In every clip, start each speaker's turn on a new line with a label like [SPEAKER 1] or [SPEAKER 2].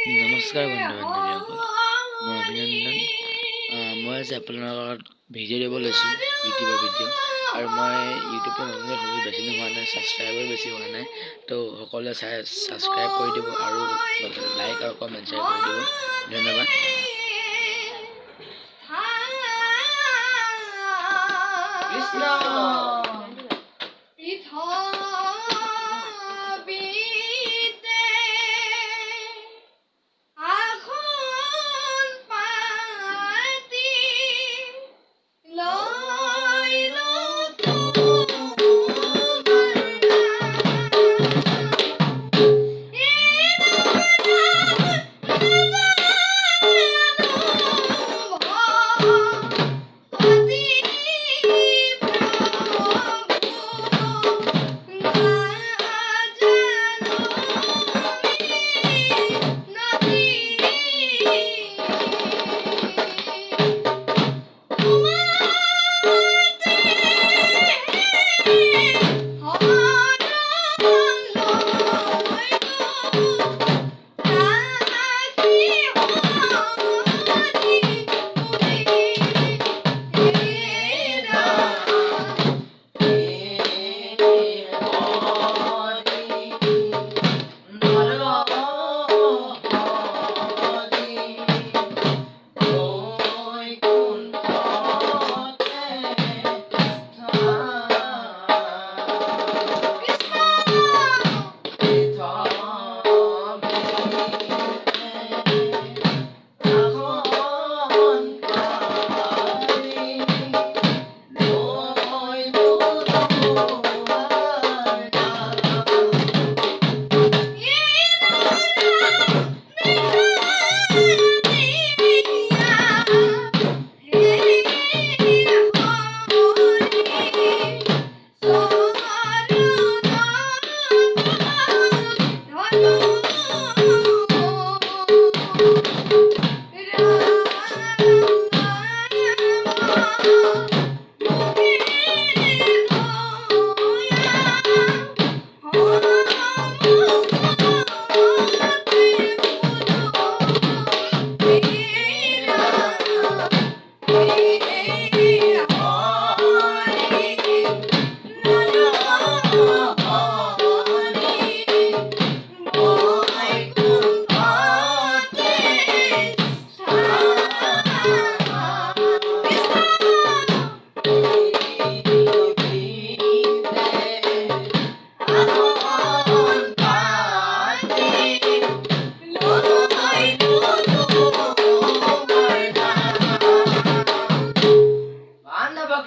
[SPEAKER 1] নমস্কাৰ বন্ধু বান্ধৱীসকল, মই অভিনন্দন। মই আজি আপোনালোকৰ লগত ভিডিঅ' দিব লৈছোঁ, ইউটিউবৰ ভিডিঅ'। আৰু মই ইউটিউবত নতুনকৈ সৰু বেছি দিন হোৱা নাই, ছাবস্ক্ৰাইবাৰ বেছি হোৱা নাই। তো সকলোৱে ছাবস্ক্ৰাইব কৰি দিব আৰু লাইক আৰু কমেণ্ট শ্বেয়াৰ কৰি দিব। ধন্যবাদ।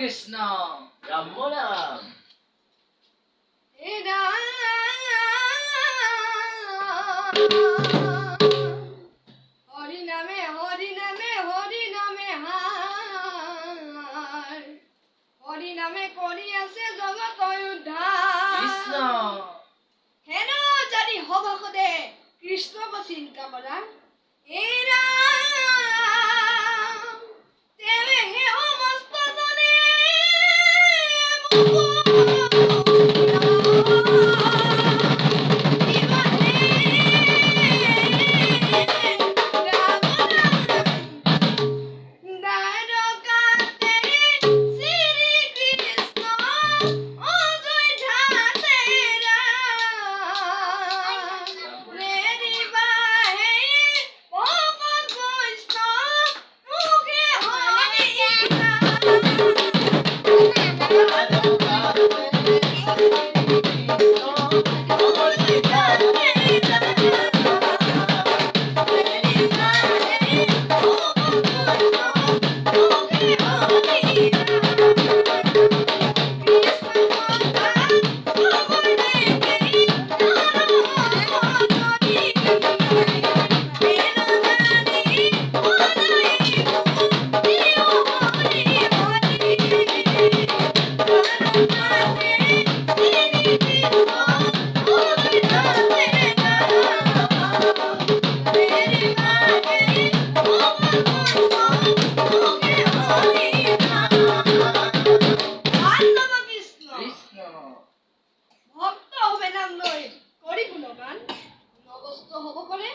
[SPEAKER 2] কৃষ্ণ ৰাম ৰাম।
[SPEAKER 3] হৰি নামে হৰি নামে হৰি নামে হার, হৰি নামে কৰি আছে জগত উদ্ধার।
[SPEAKER 2] কৃষ্ণ
[SPEAKER 3] হেন যদি হবসদে কৃষ্ণক চিন্তা কৰা ভক্ত হবে নাম লৈ কৰি গুণগান নগস্ত হ'ব পাৰে।